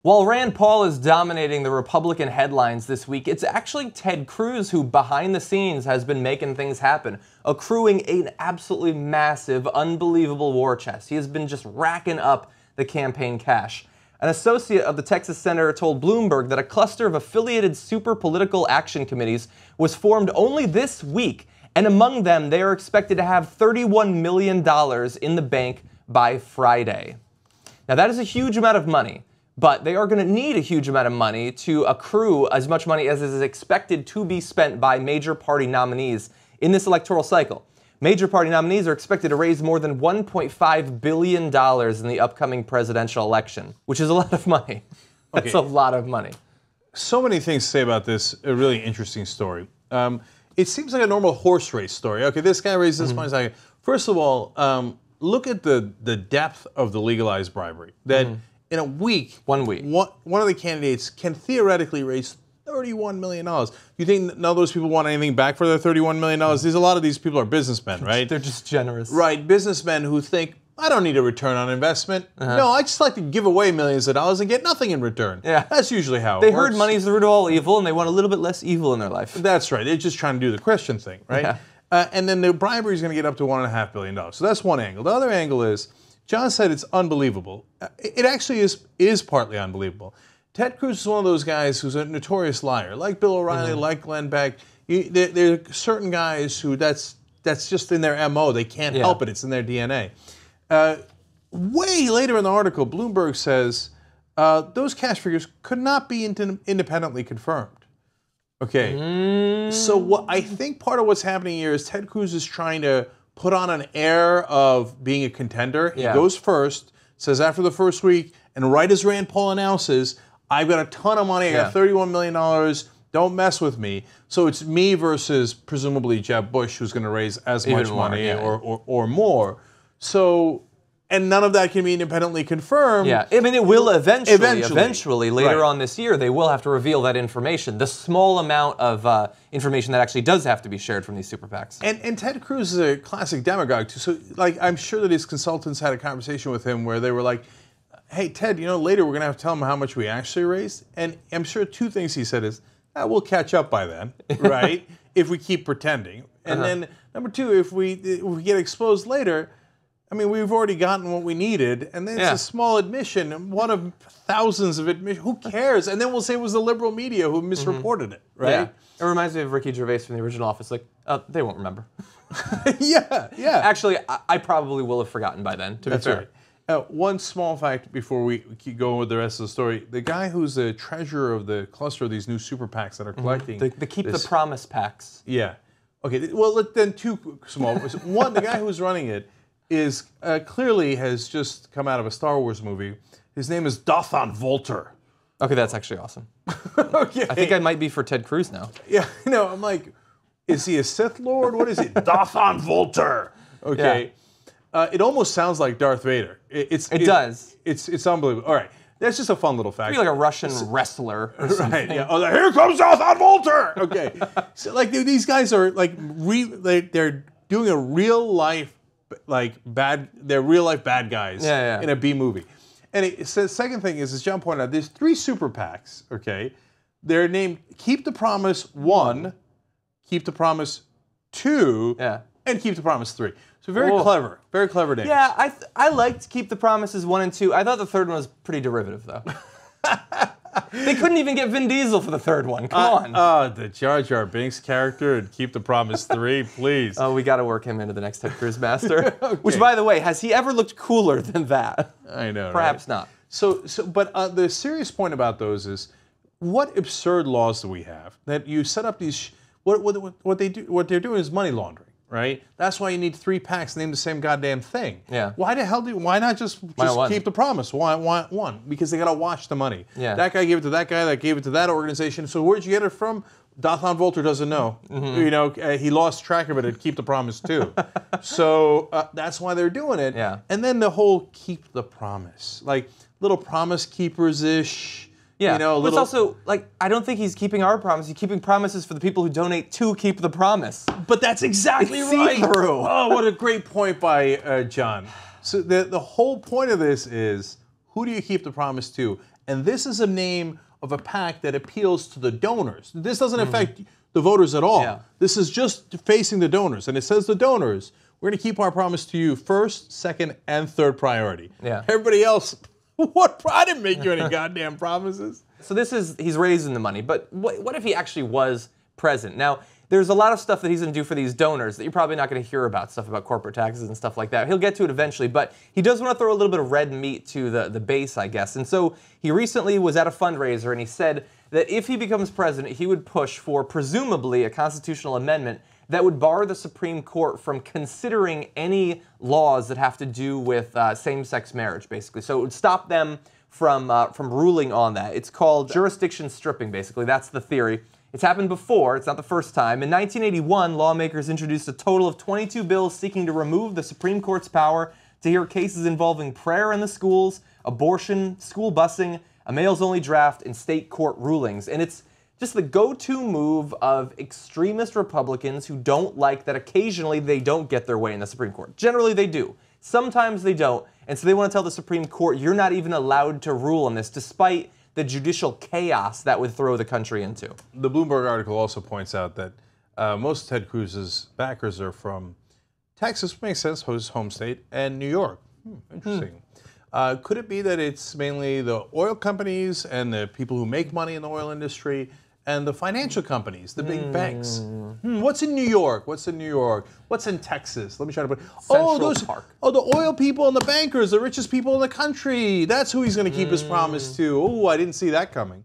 While Rand Paul is dominating the Republican headlines this week, it's actually Ted Cruz who, behind the scenes, has been making things happen, accruing an absolutely massive, unbelievable war chest. He has been just racking up the campaign cash. An associate of the Texas senator told Bloomberg that a cluster of affiliated super political action committees was formed only this week, and among them, they are expected to have $31 million in the bank by Friday. Now, that is a huge amount of money. But they are going to need a huge amount of money to accrue as much money as is expected to be spent by major party nominees in this electoral cycle. Major party nominees are expected to raise more than $1.5 billion in the upcoming presidential election, which is a lot of money. That's a lot of money. So many things to say about this, a really interesting story. It seems like a normal horse race story. Okay, this guy raised this money. First of all, look at the depth of the legalized bribery. That in a week, one of the candidates can theoretically raise $31 million. You think none of those people want anything back for their $31 million? A lot of these people are businessmen, right? They're just generous. Right, businessmen who think, I don't need a return on investment. No, I just like to give away millions of dollars and get nothing in return. Yeah. That's usually how it works. They heard money's the root of all evil, and they want a little bit less evil in their life. That's right. They're just trying to do the Christian thing, right? Yeah. And then the bribery is going to get up to $1.5 billion. So that's one angle. The other angle is, John said it's unbelievable. It actually is partly unbelievable. Ted Cruz is one of those guys who's a notorious liar, like Bill O'Reilly, like Glenn Beck. There are certain guys who that's just in their MO. They can't help it. It's in their DNA. Way later in the article, Bloomberg says those cash figures could not be independently confirmed. Okay. So what I think part of what's happening here is Ted Cruz is trying to put on an air of being a contender. He goes first, says after the first week, and right as Rand Paul announces, I've got a ton of money, I got $31 million, don't mess with me. So it's me versus presumably Jeb Bush who's going to raise as much money or more. So, and none of that can be independently confirmed. Yeah, I mean, it will eventually later on this year, they will have to reveal that information. The small amount of information that actually does have to be shared from these super PACs. And Ted Cruz is a classic demagogue too. So, like, I'm sure that his consultants had a conversation with him where they were like, hey, Ted, later we're going to have to tell him how much we actually raised. And I'm sure two things he said is, we'll catch up by then, right, if we keep pretending. And then, number two, if we get exposed later, I mean, we've already gotten what we needed, and then it's a small admission, one of thousands of admissions. Who cares? And then we'll say it was the liberal media who misreported it, right? Yeah. It reminds me of Ricky Gervais from the original Office. Like, they won't remember. Yeah. Actually, I probably will have forgotten by then, to be fair. Right. One small fact before we keep going with the rest of the story. The guy who's the treasurer of the cluster of these new super PACs that are collecting... The Keep the Promise PACs. Yeah. Okay, well, then two small... One, the guy who's running it is clearly has just come out of a Star Wars movie. His name is Dathan Volter. Okay, that's actually awesome. Okay. I think I might be for Ted Cruz now. Yeah, I'm like, is he a Sith Lord? What is he? Dathan Volter. Okay. Yeah. It almost sounds like Darth Vader. It does. It's unbelievable. All right. That's just a fun little fact. It'd be like a Russian wrestler or something. Right, yeah. Oh, here comes Dathan Volter! Okay. So, like, these guys are, like, they're doing a real life, they're real life bad guys in a B movie. And it says, second thing is, as John pointed out, there's 3 super PACs, okay? They're named Keep the Promise 1, Keep the Promise 2, and Keep the Promise 3. So very clever names. Yeah, I liked Keep the Promises 1 and 2. I thought the third one was pretty derivative, though. They couldn't even get Vin Diesel for the third one. Come on. The Jar Jar Binks character and Keep the Promise 3, please. Oh, we got to work him into the next Ted Cruz master. Okay. Which, by the way, has he ever looked cooler than that? I know, Perhaps not. But the serious point about those is, what absurd laws do we have that you set up these? What they're doing is money laundering. Right? That's why you need 3 PACs named the same goddamn thing. Yeah. Why not just keep the promise? Why 1? Because they got to wash the money. Yeah. That guy gave it to that guy, that gave it to that organization. So where'd you get it from? Dathan Volter doesn't know. He lost track of it at Keep the Promise too. So that's why they're doing it. Yeah. And then the whole Keep the Promise, like little promise keepers-ish. Yeah, but it's also, like, I don't think he's keeping our promise. He's keeping promises for the people who donate to Keep the Promise. But that's exactly right. See-through. Oh, what a great point by John. So the whole point of this is, who do you keep the promise to? And this is a name of a PAC that appeals to the donors. This doesn't affect the voters at all. Yeah. This is just facing the donors. And it says the donors, we're going to keep our promise to you first, second, and third priority. Yeah. Everybody else, what? I didn't make you any goddamn promises. So he's raising the money, but what if he actually was president? Now, there's a lot of stuff that he's going to do for these donors that you're probably not going to hear about, stuff about corporate taxes and stuff like that. He'll get to it eventually, but he does want to throw a little bit of red meat to the base, I guess. And so he recently was at a fundraiser and he said that if he becomes president, he would push for presumably a constitutional amendment that would bar the Supreme Court from considering any laws that have to do with same-sex marriage, basically. So it would stop them from ruling on that. It's called jurisdiction stripping, basically. That's the theory. It's happened before. It's not the first time. In 1981, lawmakers introduced a total of 22 bills seeking to remove the Supreme Court's power to hear cases involving prayer in the schools, abortion, school busing, a males-only draft, and state court rulings. And it's just the go-to move of extremist Republicans who don't like that occasionally they don't get their way in the Supreme Court. Generally, they do. Sometimes they don't. And so they want to tell the Supreme Court, you're not even allowed to rule on this, despite the judicial chaos that would throw the country into. The Bloomberg article also points out that most of Ted Cruz's backers are from Texas, which makes sense, his home state, and New York. Interesting. Could it be that it's mainly the oil companies and the people who make money in the oil industry and the financial companies, the big banks? What's in New York? What's in New York? What's in Texas? Let me try to put Central Park. Oh, the oil people and the bankers, the richest people in the country. That's who he's going to keep his promise to. Oh, I didn't see that coming.